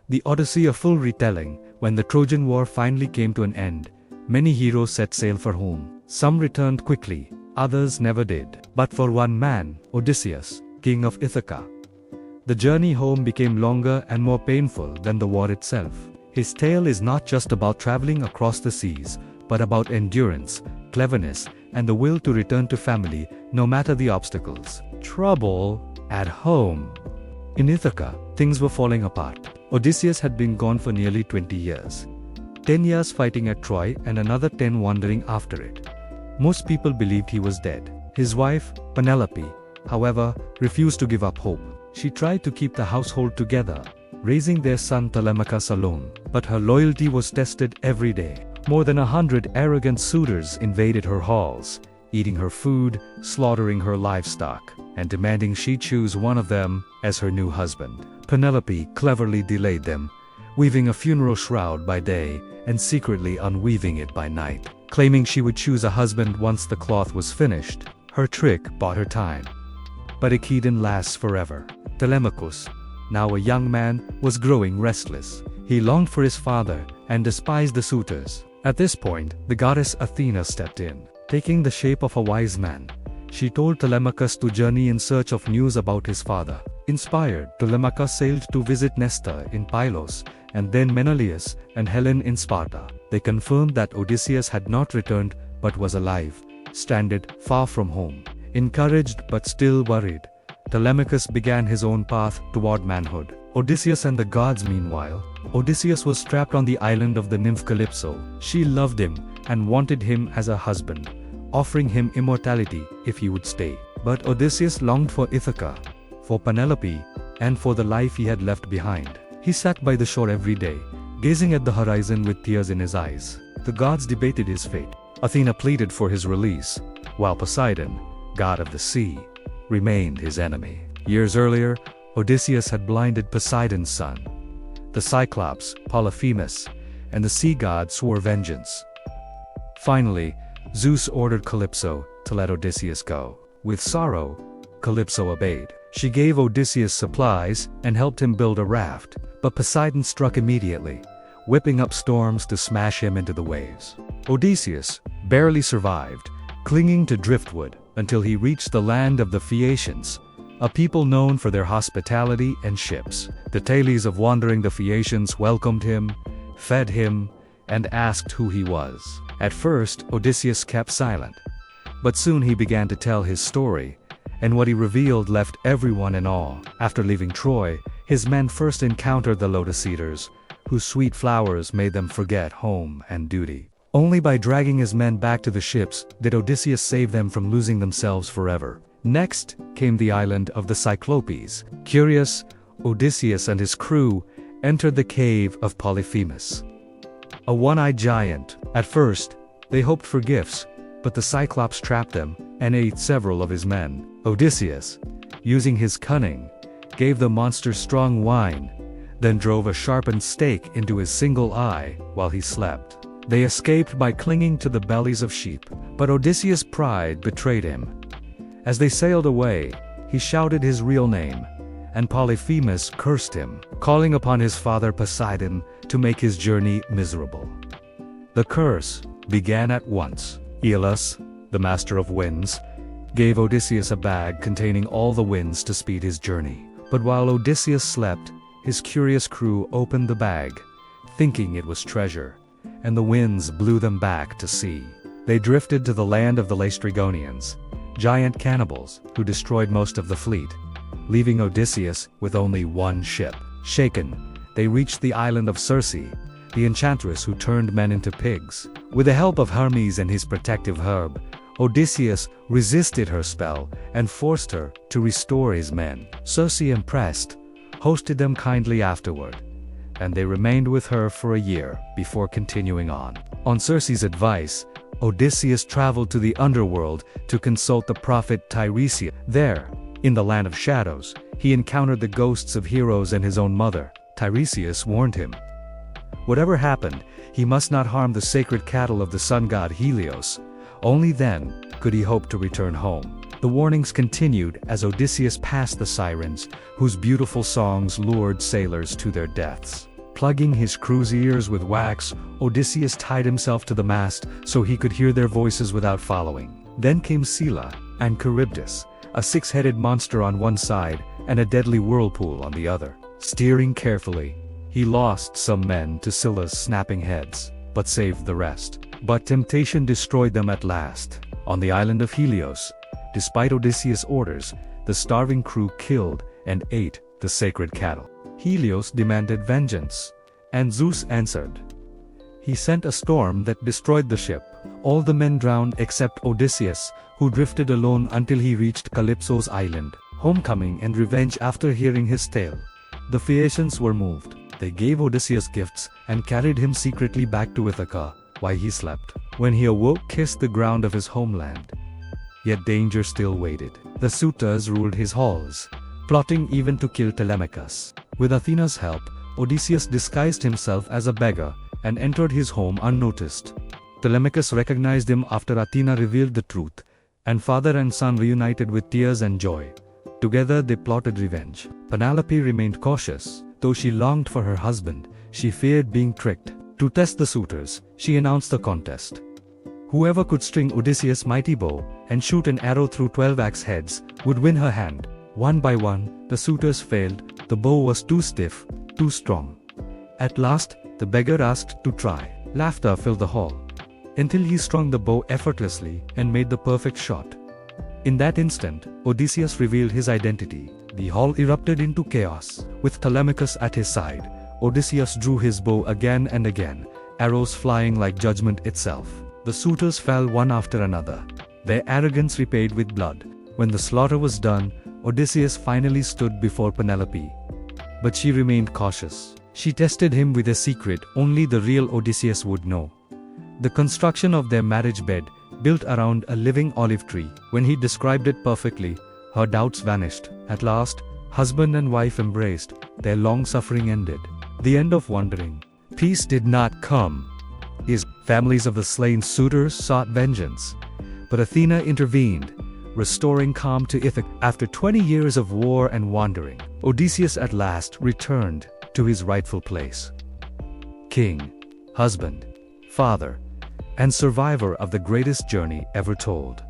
The Odyssey, a full retelling. When the Trojan War finally came to an end, many heroes set sail for home. Some returned quickly, others never did. But for one man, Odysseus, king of Ithaca, the journey home became longer and more painful than the war itself. His tale is not just about traveling across the seas, but about endurance, cleverness, and the will to return to family no matter the obstacles. Trouble at home. In Ithaca, things were falling apart. Odysseus had been gone for nearly 20 years. 10 years fighting at Troy and another 10 wandering after it. Most people believed he was dead. His wife, Penelope, however, refused to give up hope. She tried to keep the household together, raising their son Telemachus alone. But her loyalty was tested every day. More than 100 arrogant suitors invaded her halls, eating her food, slaughtering her livestock, and demanding she choose one of them as her new husband. Penelope cleverly delayed them, weaving a funeral shroud by day and secretly unweaving it by night. Claiming she would choose a husband once the cloth was finished, her trick bought her time. But it didn't last forever. Telemachus, now a young man, was growing restless. He longed for his father and despised the suitors. At this point, the goddess Athena stepped in. Taking the shape of a wise man, she told Telemachus to journey in search of news about his father. Inspired, Telemachus sailed to visit Nestor in Pylos, and then Menelaus and Helen in Sparta. They confirmed that Odysseus had not returned but was alive, stranded far from home. Encouraged but still worried, Telemachus began his own path toward manhood. Odysseus and the gods. Meanwhile, Odysseus was trapped on the island of the nymph Calypso. She loved him and wanted him as a husband, offering him immortality if he would stay. But Odysseus longed for Ithaca, for Penelope, and for the life he had left behind. He sat by the shore every day, gazing at the horizon with tears in his eyes. The gods debated his fate. Athena pleaded for his release, while Poseidon, god of the sea, remained his enemy. Years earlier, Odysseus had blinded Poseidon's son. The cyclopes, Polyphemus, and the sea god swore vengeance. Finally, Zeus ordered Calypso to let Odysseus go. With sorrow, Calypso obeyed. She gave Odysseus supplies and helped him build a raft, but Poseidon struck immediately, whipping up storms to smash him into the waves. Odysseus barely survived, clinging to driftwood until he reached the land of the Phaeacians, a people known for their hospitality and ships. The tales of wandering the Phaeacians welcomed him, fed him, and asked who he was. At first, Odysseus kept silent, but soon he began to tell his story, and what he revealed left everyone in awe. After leaving Troy, his men first encountered the lotus eaters, whose sweet flowers made them forget home and duty. Only by dragging his men back to the ships did Odysseus save them from losing themselves forever. Next came the island of the Cyclopes. Curious, Odysseus and his crew entered the cave of Polyphemus, a one-eyed giant. At first, they hoped for gifts, but the Cyclops trapped them and ate several of his men. Odysseus, using his cunning, gave the monster strong wine, then drove a sharpened stake into his single eye while he slept. They escaped by clinging to the bellies of sheep, but Odysseus' pride betrayed him. As they sailed away, he shouted his real name, and Polyphemus cursed him, calling upon his father Poseidon to make his journey miserable. The curse began at once. Aeolus, the master of winds, gave Odysseus a bag containing all the winds to speed his journey. But while Odysseus slept, his curious crew opened the bag, thinking it was treasure, and the winds blew them back to sea. They drifted to the land of the Laestrygonians, giant cannibals who destroyed most of the fleet, leaving Odysseus with only one ship. Shaken, they reached the island of Circe, the enchantress who turned men into pigs. With the help of Hermes and his protective herb, Odysseus resisted her spell and forced her to restore his men. Circe, impressed, hosted them kindly afterward, and they remained with her for a year before continuing on. On Circe's advice, Odysseus traveled to the underworld to consult the prophet Tiresias. There, in the land of shadows, he encountered the ghosts of heroes and his own mother. Tiresias warned him. Whatever happened, he must not harm the sacred cattle of the sun god Helios. Only then could he hope to return home. The warnings continued as Odysseus passed the sirens, whose beautiful songs lured sailors to their deaths. Plugging his crew's ears with wax, Odysseus tied himself to the mast so he could hear their voices without following. Then came Scylla and Charybdis, a six-headed monster on one side and a deadly whirlpool on the other. Steering carefully, he lost some men to Scylla's snapping heads, but saved the rest. But temptation destroyed them at last. On the island of Helios, despite Odysseus' orders, the starving crew killed and ate the sacred cattle. Helios demanded vengeance, and Zeus answered. He sent a storm that destroyed the ship. All the men drowned except Odysseus, who drifted alone until he reached Calypso's island. Homecoming and revenge. After hearing his tale, the Phaeacians were moved. They gave Odysseus gifts and carried him secretly back to Ithaca while he slept. When he awoke, kissed the ground of his homeland. Yet danger still waited. The suitors ruled his halls, plotting even to kill Telemachus. With Athena's help, Odysseus disguised himself as a beggar and entered his home unnoticed. Telemachus recognized him after Athena revealed the truth, and father and son reunited with tears and joy. Together they plotted revenge. Penelope remained cautious. Though she longed for her husband, she feared being tricked. To test the suitors, she announced a contest. Whoever could string Odysseus' mighty bow and shoot an arrow through 12 axe heads would win her hand. One by one, the suitors failed. The bow was too stiff, too strong. At last, the beggar asked to try. Laughter filled the hall, until he strung the bow effortlessly and made the perfect shot. In that instant, Odysseus revealed his identity. The hall erupted into chaos. With Telemachus at his side, Odysseus drew his bow again and again, arrows flying like judgment itself. The suitors fell one after another, their arrogance repaid with blood. When the slaughter was done, Odysseus finally stood before Penelope. But she remained cautious. She tested him with a secret only the real Odysseus would know. The construction of their marriage bed, built around a living olive tree. When he described it perfectly, her doubts vanished. At last, husband and wife embraced. Their long suffering ended. The end of wandering. Peace did not come. His families of the slain suitors sought vengeance. But Athena intervened, restoring calm to Ithaca. After 20 years of war and wandering, Odysseus at last returned to his rightful place. King, husband, father, and survivor of the greatest journey ever told.